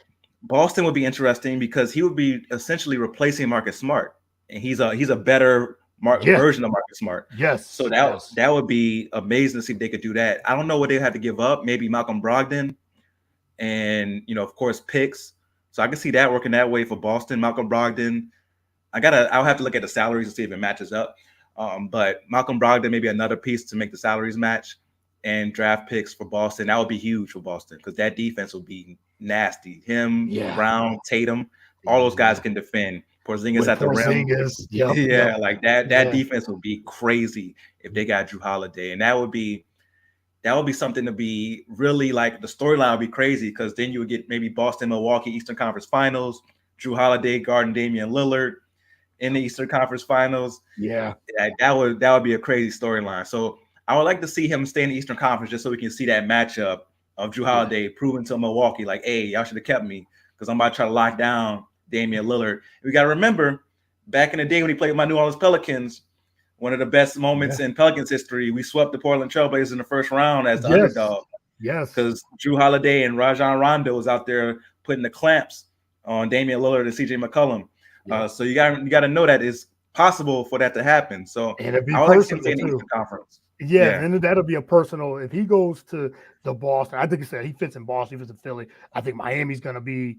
Boston would be interesting because he would be essentially replacing Marcus Smart, and he's a better Yeah. version of Marcus Smart. So Yes. that Yes. that would be amazing to see if they could do that. I don't know what they have to give up. Maybe Malcolm Brogdon, and of course picks. So I can see that working that way for Boston. Malcolm Brogdon. I'll have to look at the salaries to see if it matches up. But Malcolm Brogdon maybe another piece to make the salaries match, and draft picks for Boston. That would be huge for Boston because that defense will be nasty. Him, Yeah. Brown, Tatum, all those guys Yeah. can defend. Porzingis With at the rim. Porzingis. Yep. Yep. Yeah, like that Yeah. defense would be crazy if they got Drew Holiday. And that would be something to be really like the storyline would be crazy because then you would get maybe Boston, Milwaukee, Eastern Conference Finals, Drew Holiday guarding Damian Lillard in the Eastern Conference Finals. Yeah. That would be a crazy storyline. So I would like to see him stay in the Eastern Conference just so we can see that matchup of Drew Holiday proving to Milwaukee, like, hey, y'all should have kept me because I'm about to try to lock down Damian Lillard. We got to remember back in the day when he played with my New Orleans Pelicans, one of the best moments in Pelicans history, we swept the Portland Trailblazers in the first round as the underdog Yes. because Drew Holiday and Rajon Rondo was out there putting the clamps on Damian Lillard and CJ McCollum. So you got to know that it's possible for that to happen. So And it'd be I would like to see him personal stay in the too. Eastern Conference. Yes, Yeah, and that'll be a personal. If he goes to the Boston, I think he said he fits in Boston. He fits in Philly. I think Miami's going to be.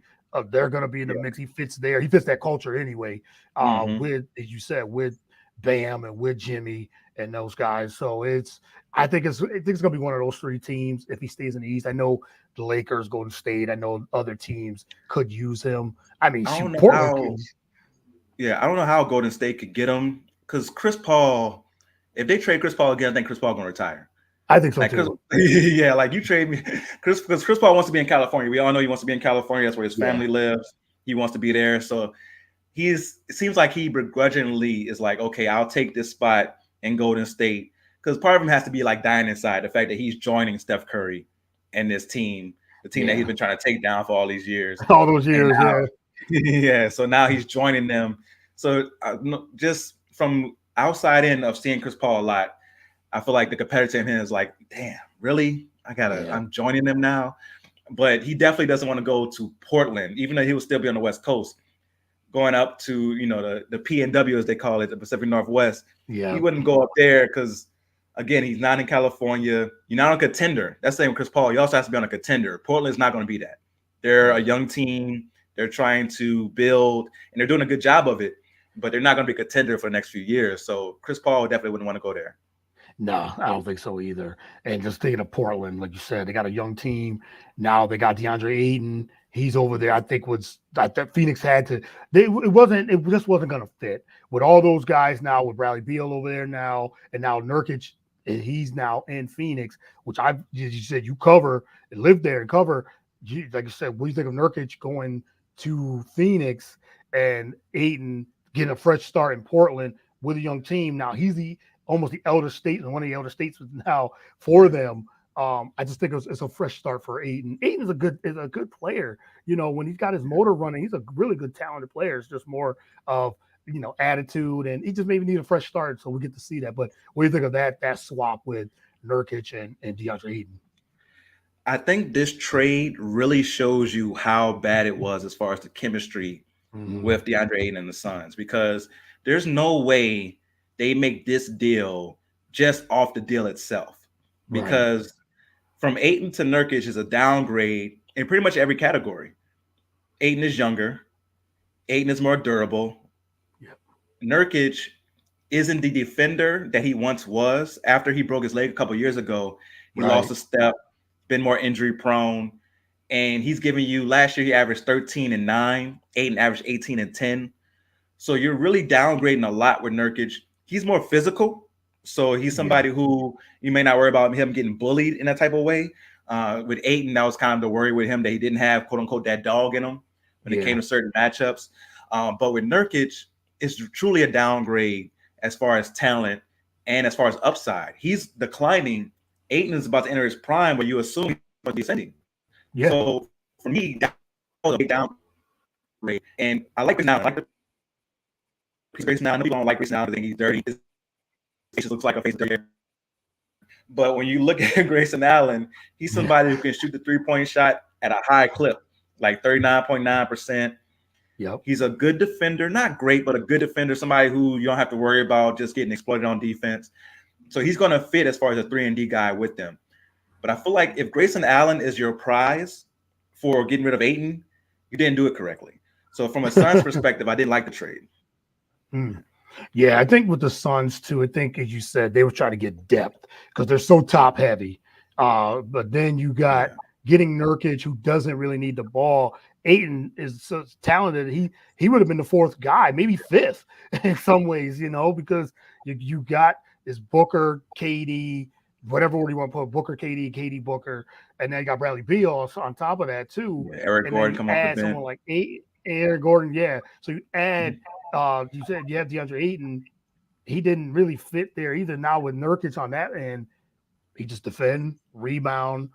They're going to be in the yeah. mix. He fits there. He fits that culture anyway. Hmm. With as you said, with Bam and with Jimmy and those guys. So it's. I think it's going to be one of those three teams if he stays in the East. I know the Lakers, Golden State. I know other teams could use him. I mean, I don't shoot, know Portland how. could. Yeah, I don't know how Golden State could get him because Chris Paul. If they trade Chris Paul again, I think Chris Paul gonna retire. I think so Like Chris, too. yeah, like you trade me, Chris, because Chris Paul wants to be in California. We all know he wants to be in California. That's where his Yeah. family lives. He wants to be there. So it seems like he begrudgingly is like, okay, I'll take this spot in Golden State because part of him has to be like dying inside the fact that he's joining Steph Curry and this team, the team that he's Yeah. been trying to take down for all these years, All those and years. now, Yeah. yeah, so now he's joining them. So just from outside in of seeing Chris Paul a lot, I feel like the competitor in him is like, damn, really? Yeah. I'm joining them now. But he definitely doesn't want to go to Portland, even though he will still be on the West Coast, going up to, the PNW, as they call it, the Pacific Northwest. He Yeah. wouldn't go up there because, again, he's not in California. You're not a contender. That's the same with Chris Paul. You also have to be on a contender. Portland's not going to be that. They're a young team. They're trying to build, and they're doing a good job of it, but they're not going to be a contender for the next few years. So Chris Paul definitely wouldn't want to go there. No, I don't think so either. And just thinking of Portland, like you said, they got a young team. Now they got DeAndre Ayton. He's over there. I think that Phoenix had to. It just wasn't going to fit with all those guys now. With Bradley Beal over there now, and now Nurkic, and he's now in Phoenix, which you said you cover and live there and cover. Like you said, what do you think of Nurkic going to Phoenix and Ayton getting a fresh start in Portland with a young team? Now he's almost the elder statesman, one of the elder statesmen now for them. I just think it's a fresh start for Ayton. Ayton is a good player. When he's got his motor running, he's a really good talented player. It's just more of attitude, and he just maybe need a fresh start. So we get to see that. But what do you think of that swap with Nurkic and DeAndre Ayton? I think this trade really shows you how bad it was as far as the chemistry with DeAndre Ayton and the Suns, because there's no way they make this deal just off the deal itself. Because from Ayton to Nurkic is a downgrade in pretty much every category. Ayton is younger. Ayton is more durable. Yep. Nurkic isn't the defender that he once was. After he broke his leg a couple years ago, he lost a step, been more injury prone, and he's giving you, last year he averaged 13 and 9, Ayton averaged 18 and 10. So you're really downgrading a lot with Nurkic. He's more physical, so he's somebody who you may not worry about him getting bullied in that type of way. With Ayton, that was kind of the worry with him, that he didn't have, quote unquote, that dog in him when it came to certain matchups. But with Nurkic, it's truly a downgrade as far as talent and as far as upside. He's declining. Ayton is about to enter his prime, where you assume he's going to be ascending. Yeah. So for me, that was a big downgrade. And I like this now. I like the Grayson now. I know people don't like Grayson now. I think he's dirty. His face looks like a face dirty. But when you look at Grayson Allen, he's somebody who can shoot the three-point shot at a high clip, like 39.9%. Yep. He's a good defender, not great, but a good defender, somebody who you don't have to worry about just getting exploited on defense. So he's going to fit as far as a 3-and-D guy with them. But I feel like if Grayson Allen is your prize for getting rid of Ayton, you didn't do it correctly. So from a Suns perspective, I didn't like the trade. Yeah, I think with the Suns too, I think, as you said, they were trying to get depth because they're so top heavy. But then you got getting Nurkic, who doesn't really need the ball. Ayton is so talented. He would have been the fourth guy, maybe fifth in some ways, because you got this Booker, KD, whatever word you want to put, Booker, KD, Booker, and then you got Bradley Beal on top of that too. Eric Gordon come off the bench. Someone like Eric Gordon, yeah. So you add, you said you have DeAndre Ayton. He didn't really fit there either. Now with Nurkic on that end, he just defend, rebound,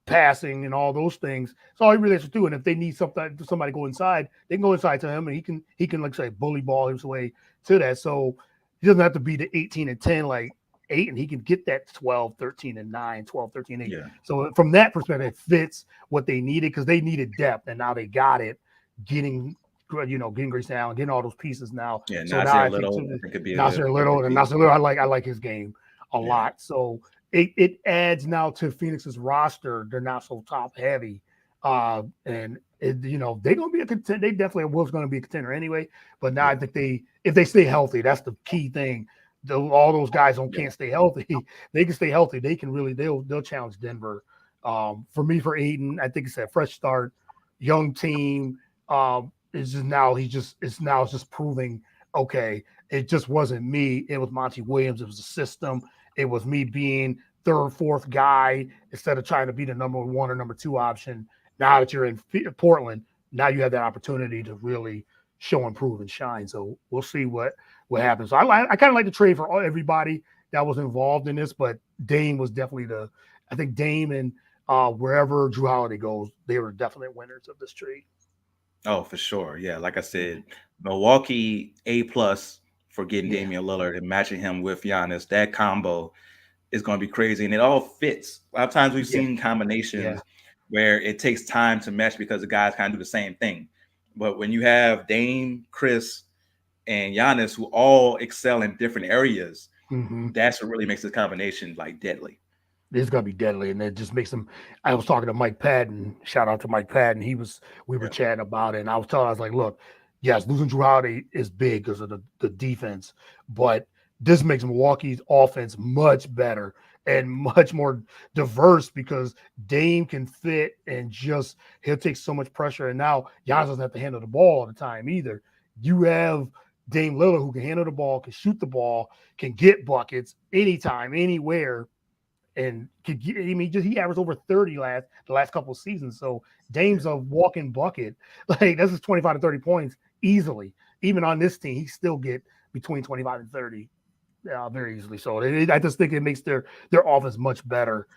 passing and all those things. So all he really has to do. And if they need somebody go inside, they can go inside to him, and he can like say bully ball his way to that. So he doesn't have to be the 18 and 10 like Ayton. He can get that 12, 13 and 9, 12, 13, 8. Yeah. So from that perspective, it fits what they needed because they needed depth, and now they got it. Getting Grayson Allen, getting all those pieces now. Yeah, so Nasir Little could be Nasir Little, and Nasir Little. I like his game. a lot. So it adds now to Phoenix's roster. They're not so top heavy. And they're gonna be a contender. They definitely was gonna be a contender anyway. But now I think if they stay healthy, that's the key thing. All those guys can't stay healthy. They can stay healthy. They can really they'll challenge Denver. For me, for Aiden, I think it's a fresh start, young team. It's just now it's just proving okay. It just wasn't me. It was Monty Williams. It was the system. It was me being third, fourth guy instead of trying to be the number one or number two option. Now that you're in Portland, now you have that opportunity to really show and prove and shine. So we'll see what happens. So I kind of like the trade for everybody that was involved in this, but Dame was definitely I think Dame and wherever Drew Holiday goes, they were definitely winners of this trade. Oh, for sure. Yeah, like I said, Milwaukee A+ for getting Damian Lillard and matching him with Giannis. That combo is going to be crazy, and it all fits. A lot of times we've seen combinations where it takes time to mesh because the guys kind of do the same thing. But when you have Dame, Chris, and Giannis who all excel in different areas, that's what really makes this combination like deadly. It's gonna be deadly, and it just makes them. I was talking to Mike Patton. Shout out to Mike Patton. We were chatting about it, and I was like, look, yes, losing Drew Holiday is big because of the defense, but this makes Milwaukee's offense much better and much more diverse because Dame can fit and he'll take so much pressure. And now Giannis doesn't have to handle the ball all the time either. You have Dame Lillard who can handle the ball, can shoot the ball, can get buckets anytime, anywhere. And he averaged over 30 the last couple of seasons. So Dame's a walking bucket. Like that's just 25 to 30 points easily. Even on this team, he still get between 25 and 30 very easily. So I just think it makes their offense much better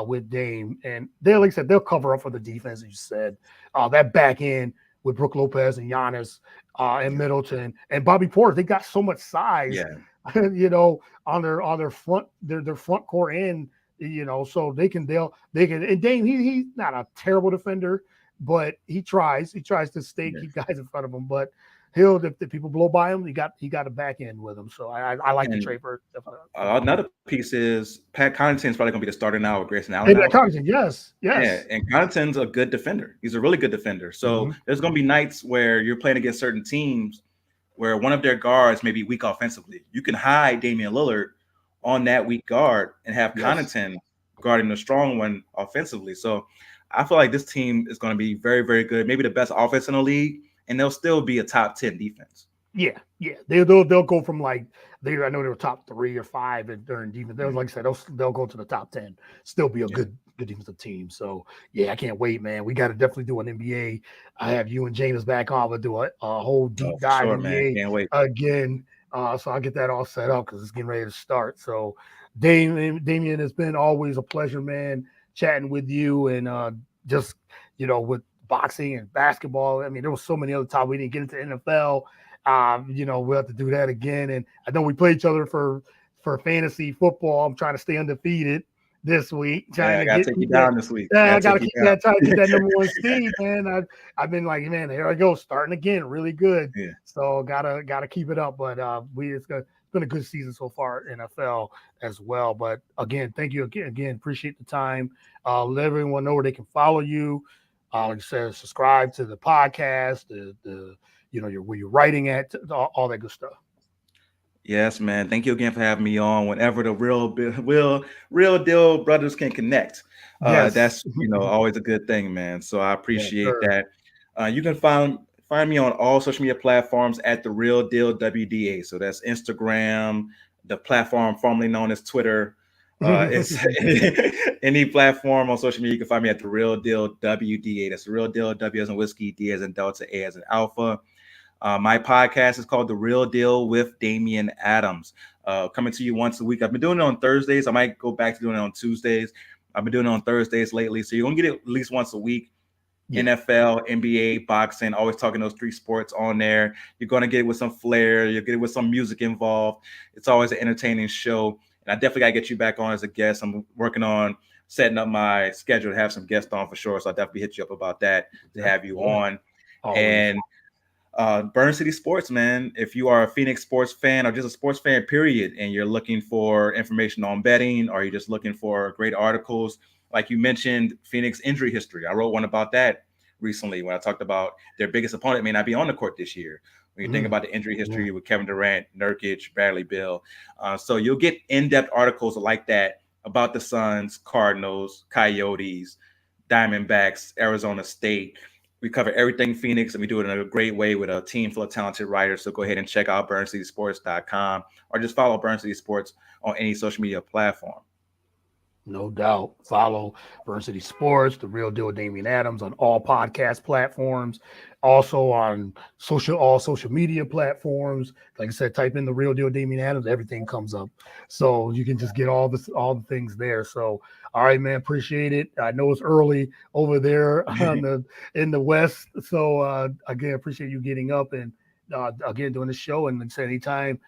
with Dame. And they, like I said, they'll cover up for the defense, as you said. That back end with Brook Lopez and Giannis and Middleton and Bobby Portis, they got so much size. On their front court end. So they can. And Dame, he's not a terrible defender, but he tries to keep guys in front of him. But if the people blow by him, he got a back end with him. So I like the trade for. Another piece is Pat Connaughton's probably going to be the starter now with Grayson Allen. Hey, Pat Connaughton, yes. Yeah, and Connaughton's a good defender. He's a really good defender. So there's going to be nights where you're playing against certain teams where one of their guards may be weak offensively. You can hide Damian Lillard on that weak guard and have Connaughton guarding the strong one offensively. So I feel like this team is going to be very, very good. Maybe the best offense in the league, and they'll still be a top 10 defense. Yeah. They'll go from I know they were top 3 or 5 during defense. Like I said, they'll go to the top 10. Still be a good defensive team. So I can't wait, man. We got to definitely do an NBA. I have you and James back on. We'll do a whole deep dive NBA Can't wait. again. So I'll get that all set up because it's getting ready to start. So Damian, it's been always a pleasure, man, chatting with you and just with boxing and basketball. I mean, there was so many other topics. We didn't get into NFL. We'll have to do that again. And I know we play each other for fantasy football. I'm trying to stay undefeated this week. I gotta take you down this week. I gotta keep that, trying to get that number one seed, man. I've been like, man, here I go, starting again, really good. Yeah. So gotta keep it up. But it's been a good season so far in NFL as well. But again, thank you again. Appreciate the time. Let everyone know where they can follow you. Like I said, subscribe to the podcast, where you're writing at, all that good stuff. Yes, man. Thank you again for having me on. Whenever the real deal brothers can connect, that's always a good thing, man. So I appreciate that. You can find me on all social media platforms at The Real Deal WDA. So that's Instagram, the platform formerly known as Twitter. It's any platform on social media. You can find me at The Real Deal WDA. That's The Real Deal, W as in whiskey, D as in Delta, A as in Alpha. My podcast is called The Real Deal with Damian Adams. Coming to you once a week. I've been doing it on Thursdays. I might go back to doing it on Tuesdays. I've been doing it on Thursdays lately. So you're going to get it at least once a week. Yeah. NFL, NBA, boxing, always talking those 3 sports on there. You're going to get it with some flair. You'll get it with some music involved. It's always an entertaining show. And I definitely got to get you back on as a guest. I'm working on setting up my schedule to have some guests on for sure. So I'll definitely hit you up about that to have you on. Always. And Burn City Sports, man. If you are a Phoenix sports fan or just a sports fan, period, and you're looking for information on betting or you're just looking for great articles, like you mentioned, Phoenix injury history. I wrote one about that recently when I talked about their biggest opponent may not be on the court this year. When you think about the injury history with Kevin Durant, Nurkic, Bradley Beal. So you'll get in-depth articles like that about the Suns, Cardinals, Coyotes, Diamondbacks, Arizona State. We cover everything Phoenix, and we do it in a great way with a team full of talented writers. So go ahead and check out burncitysports.com or just follow Burn City Sports on any social media platform. No doubt. Follow Burn City Sports, The Real Deal with Damian Adams on all podcast platforms. Also on all social media platforms. Like I said, type in The Real Deal with Damian Adams, everything comes up. So you can just get all the things there. So all right, man, appreciate it. I know it's early over there in the West. So again, appreciate you getting up and again doing the show. And say anytime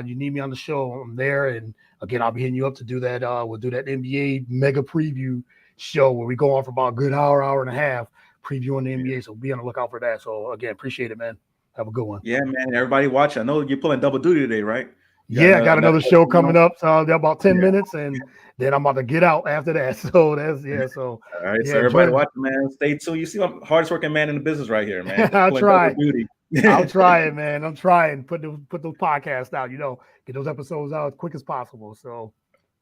you need me on the show, I'm there. And again, I'll be hitting you up to do that. We'll do that NBA mega preview show where we go on for about a good hour and a half previewing the NBA. So be on the lookout for that. So again, appreciate it, man. Have a good one. Yeah, man. Everybody watch. I know you're pulling double duty today, right? I got another show coming up. So about 10 minutes, and then I'm about to get out after that. So that's So all right. So everybody watching, man. Stay tuned. You see, I'm the hardest working man in the business right here, man. I'll try. I'll try it, man. I'm trying. Put those podcasts out. Get those episodes out as quick as possible. So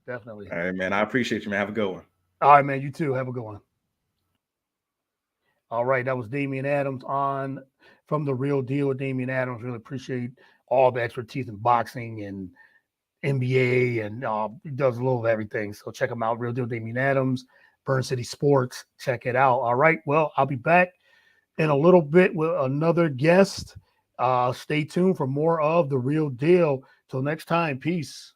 definitely. All right, man. I appreciate you, man. Have a good one. All right, man. You too. Have a good one. All right, that was Damian Adams on from The Real Deal with Damian Adams. Really appreciate all the expertise in boxing and NBA, and he does a little of everything. So check him out, Real Deal Damian Adams, Burn City Sports. Check it out. All right, well, I'll be back in a little bit with another guest. Stay tuned for more of The Real Deal. Till next time, peace.